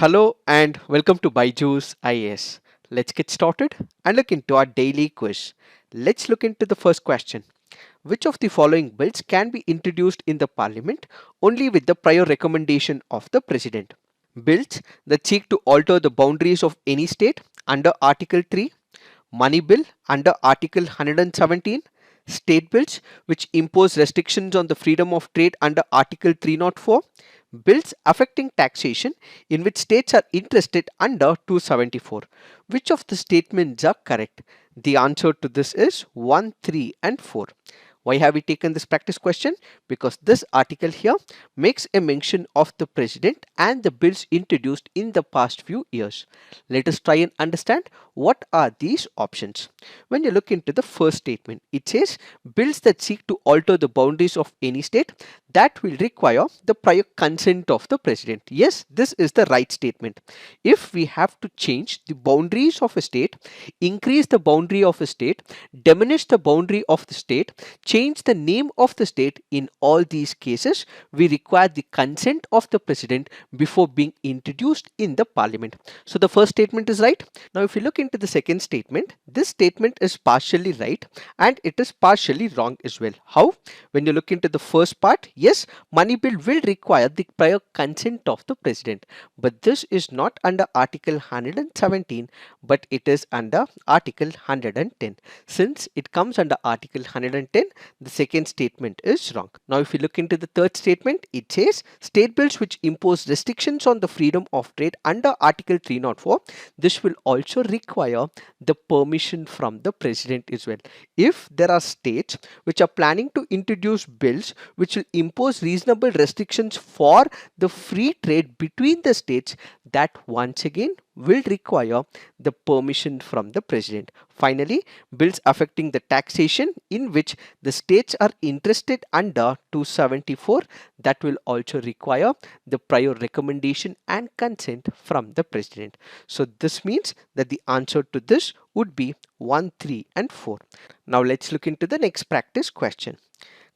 Hello and welcome to BYJU'S IAS. Let's get started and look into our daily quiz. Let's look into the first question. Which of the following bills can be introduced in the parliament only with the prior recommendation of the president? Bills that seek to alter the boundaries of any state under Article 3, Money Bill under Article 117, State Bills which impose restrictions on the freedom of trade under Article 304, bills affecting taxation in which states are interested under 274. Which of the statements are correct? The answer to this is 1, 3 and 4. Why have we taken this practice question? Because this article here makes a mention of the president and the bills introduced in the past few years. Let us try and understand what are these options. When you look into the first statement, it says bills that seek to alter the boundaries of any state that will require the prior consent of the president. Yes, this is the right statement. If we have to change the boundaries of a state, increase the boundary of a state, diminish the boundary of the state, change the name of the state, in all these cases, we require the consent of the president before being introduced in the parliament. So the first statement is right. Now, if you look into the second statement, this statement is partially right and it is partially wrong as well. How? When you look into the first part, yes, money bill will require the prior consent of the president, but this is not under Article 117, but it is under Article 110. Since it comes under Article 110, the second statement is wrong. Now, if you look into the third statement, it says state bills which impose restrictions on the freedom of trade under Article 304, this will also require the permission from the president as well. If there are states which are planning to introduce bills which will impose reasonable restrictions for the free trade between the states, that once again will require the permission from the president. Finally, bills affecting the taxation in which the states are interested under 274, that will also require the prior recommendation and consent from the president. So this means that the answer to this would be 1, 3 and 4. Now let's look into the next practice question.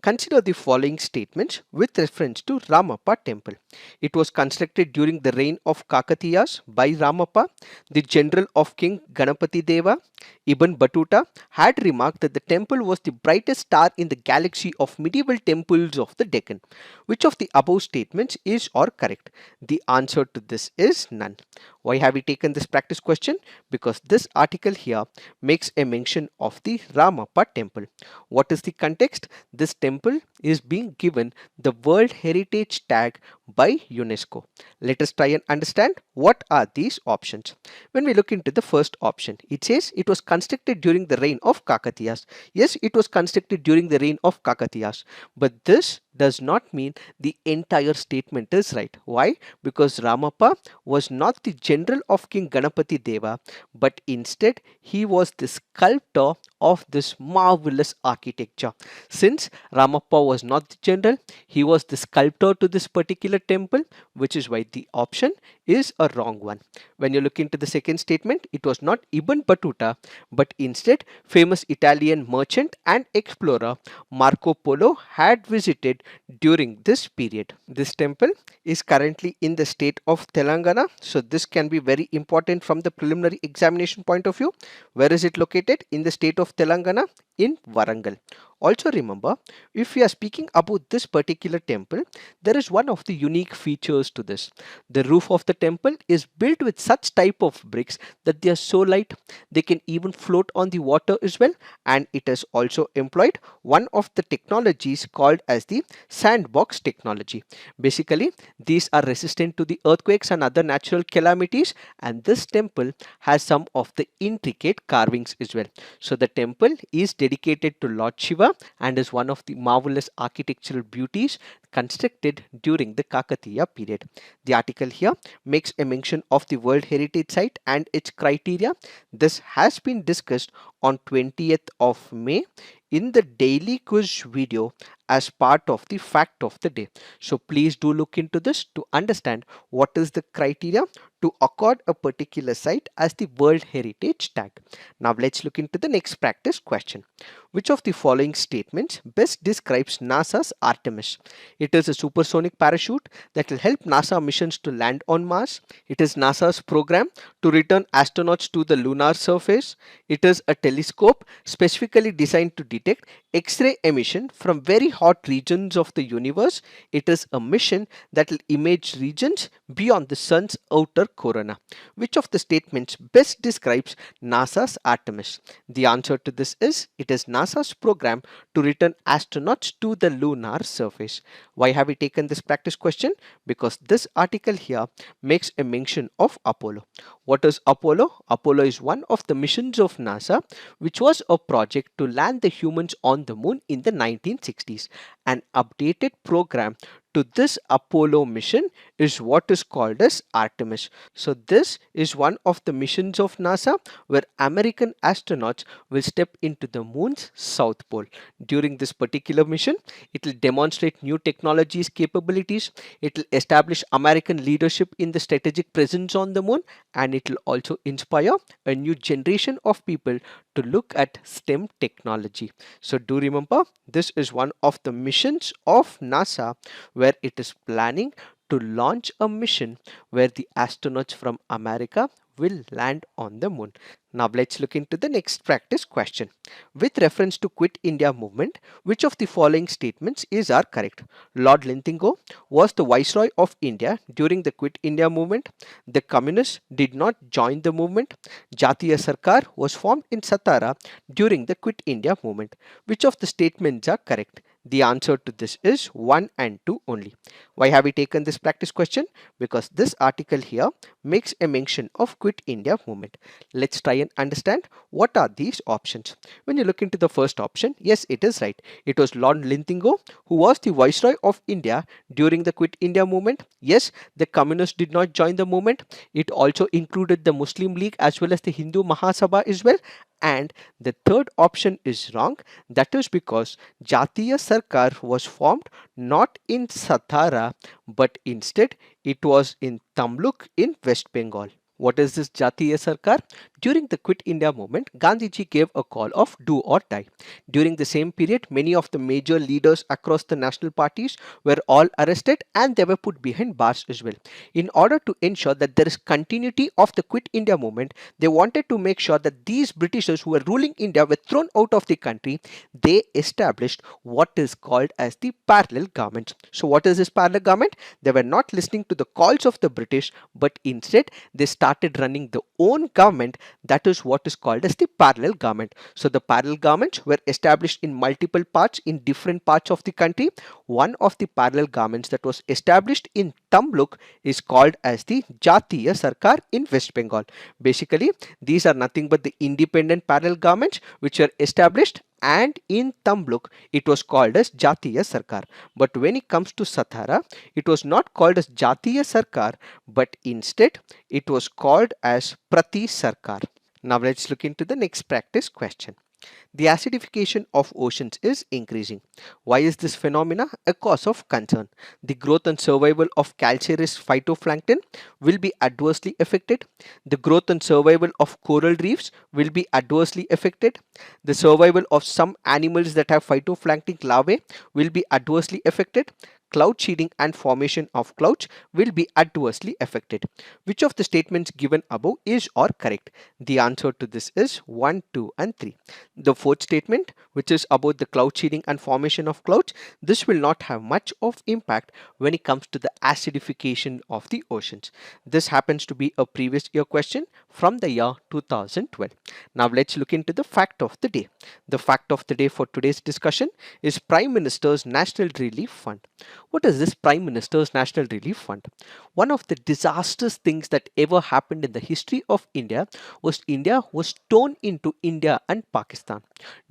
Consider the following statements with reference to Ramappa temple. It was constructed during the reign of Kakatiyas by Ramappa. The general of King Ganapati Deva, Ibn Battuta, had remarked that the temple was the brightest star in the galaxy of medieval temples of the Deccan. Which of the above statements is or correct? The answer to this is none. Why have we taken this practice question? Because this article here makes a mention of the Ramappa temple. What is the context? This temple is being given the World Heritage tag by UNESCO. Let us try and understand what are these options. When we look into the first option, it says it was constructed during the reign of Kakatiyas. Yes, it was constructed during the reign of Kakatiyas, but this does not mean the entire statement is right. Why? Because Ramappa was not the general of King Ganapati Deva, but instead he was the sculptor of this marvelous architecture. Since Ramappa was not the general, he was the sculptor to this particular temple, which is why the option is a wrong one. When you look into the second statement, it was not Ibn Battuta, but instead famous Italian merchant and explorer Marco Polo had visited during this period. This temple is currently in the state of Telangana, so this can be very important from the preliminary examination point of view. Where is it located? In the state of Telangana, in Warangal. Also remember, if we are speaking about this particular temple, there is one of the unique features to this. The roof of the temple is built with such type of bricks that they are so light, they can even float on the water as well, and it has also employed one of the technologies called as the sandbox technology. Basically, these are resistant to the earthquakes and other natural calamities, and this temple has some of the intricate carvings as well. So the temple is dedicated to Lord Shiva and is one of the marvelous architectural beauties constructed during the Kakatiya period. The article here makes a mention of the World Heritage Site and its criteria. This has been discussed on 20th of May in the daily quiz video as part of the fact of the day. So please do look into this to understand what is the criteria to accord a particular site as the World Heritage tag. Now let's look into the next practice question. Which of the following statements best describes NASA's Artemis? It is a supersonic parachute that will help NASA missions to land on Mars. It is NASA's program to return astronauts to the lunar surface. It is a telescope specifically designed to detect X-ray emission from very hot regions of the universe. It is a mission that will image regions beyond the sun's outer corona. Which of the statements best describes NASA's Artemis? The answer to this is it is NASA's program to return astronauts to the lunar surface. Why have we taken this practice question? Because this article here makes a mention of Apollo. What is Apollo? Apollo is one of the missions of NASA, which was a project to land the humans on the moon in the 1960s. An updated program to this Apollo mission is what is called as Artemis. So this is one of the missions of NASA where American astronauts will step into the moon's south pole. During this particular mission, it will demonstrate new technologies capabilities, it will establish American leadership in the strategic presence on the moon, and it will also inspire a new generation of people to look at STEM technology. So do remember, this is one of the missions of NASA where it is planning to launch a mission where the astronauts from America will land on the moon. Now let's look into the next practice question. With reference to Quit India movement, which of the following statements are correct? Lord Lintingo was the Viceroy of India during the Quit India movement. The communists did not join the movement. Jatiya Sarkar was formed in Satara during the Quit India movement. Which of the statements are correct? The answer to this is 1 and 2 only. Why have we taken this practice question? Because this article here makes a mention of Quit India movement. Let's try and understand what are these options. When you look into the first option, yes, it is right. It was Lord Lintingo who was the Viceroy of India during the Quit India movement. Yes, the communists did not join the movement. It also included the Muslim League as well as the Hindu Mahasabha as well. And the third option is wrong. That is because Jatiya Sarkar was formed not in Satara but instead it was in Tamluk in West Bengal. What is this Jatiya Sarkar? During the Quit India movement, Gandhiji gave a call of do or die. During the same period, many of the major leaders across the national parties were all arrested and they were put behind bars as well. In order to ensure that there is continuity of the Quit India movement, they wanted to make sure that these Britishers who were ruling India were thrown out of the country. They established what is called as the parallel government. So what is this parallel government? They were not listening to the calls of the British, but instead they started running their own government. That is what is called as the parallel government. So the parallel governments were established in multiple parts in different parts of the country. One of the parallel governments that was established in Tamluk is called as the Jatiya Sarkar in West Bengal. Basically, these are nothing but the independent parallel governments which were established, and in Tamluk it was called as Jatiya Sarkar. But when it comes to Satara, it was not called as Jatiya Sarkar, but instead it was called as Prati Sarkar. Now let's look into the next practice question. The acidification of oceans is increasing. Why is this phenomena a cause of concern? The growth and survival of calcareous phytoplankton will be adversely affected. The growth and survival of coral reefs will be adversely affected. The survival of some animals that have phytoplankton larvae will be adversely affected. Cloud seeding and formation of clouds will be adversely affected. Which of the statements given above is or correct? The answer to this is 1, 2 and 3. The fourth statement, which is about the cloud seeding and formation of clouds, this will not have much of impact when it comes to the acidification of the oceans. This happens to be a previous year question from the year 2012. Now let's look into the fact of the day. The fact of the day for today's discussion is Prime Minister's National Relief Fund. What is this Prime Minister's National Relief Fund? One of the disastrous things that ever happened in the history of India was torn into India and Pakistan.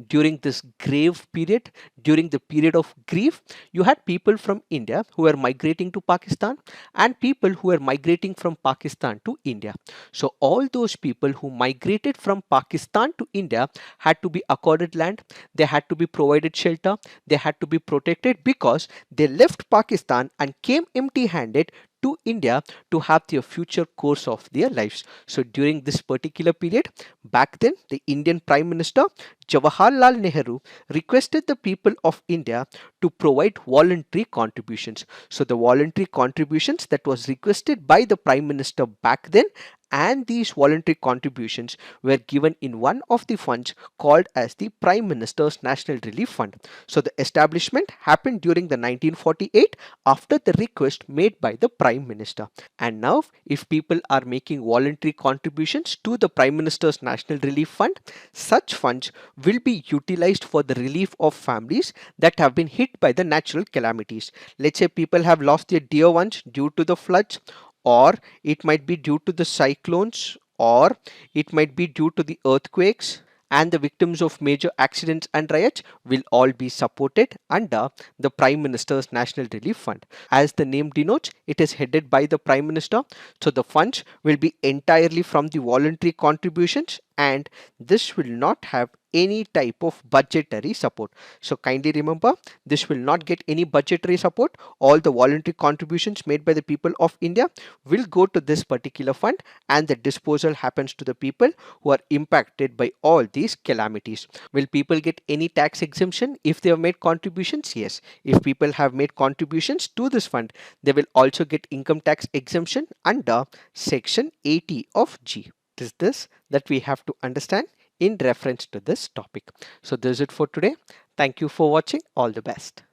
During this grave period, during the period of grief, you had people from India who were migrating to Pakistan and people who were migrating from Pakistan to India. So all those people who migrated from Pakistan to India had to be accorded land, they had to be provided shelter, they had to be protected because they left Pakistan and came empty-handed to India to have their future course of their lives. So during this particular period, back then, the Indian Prime Minister Jawaharlal Nehru requested the people of India to provide voluntary contributions. So the voluntary contributions that was requested by the Prime Minister back then, and these voluntary contributions were given in one of the funds called as the Prime Minister's National Relief Fund. So the establishment happened during the 1948 after the request made by the Prime Minister. And now if people are making voluntary contributions to the Prime Minister's National Relief Fund, such funds will be utilized for the relief of families that have been hit by the natural calamities. Let's say people have lost their dear ones due to the floods, or it might be due to the cyclones, or it might be due to the earthquakes, and the victims of major accidents and riots will all be supported under the Prime Minister's National Relief Fund. As the name denotes, it is headed by the Prime Minister, so the funds will be entirely from the voluntary contributions, and this will not have any type of budgetary support. So kindly remember, this will not get any budgetary support. All the voluntary contributions made by the people of India will go to this particular fund, and the disposal happens to the people who are impacted by all these calamities. Will people get any tax exemption if they have made contributions? Yes. If people have made contributions to this fund, they will also get income tax exemption under section 80 of G. It is this that we have to understand in reference to this topic. So this is it for today. Thank you for watching. All the best.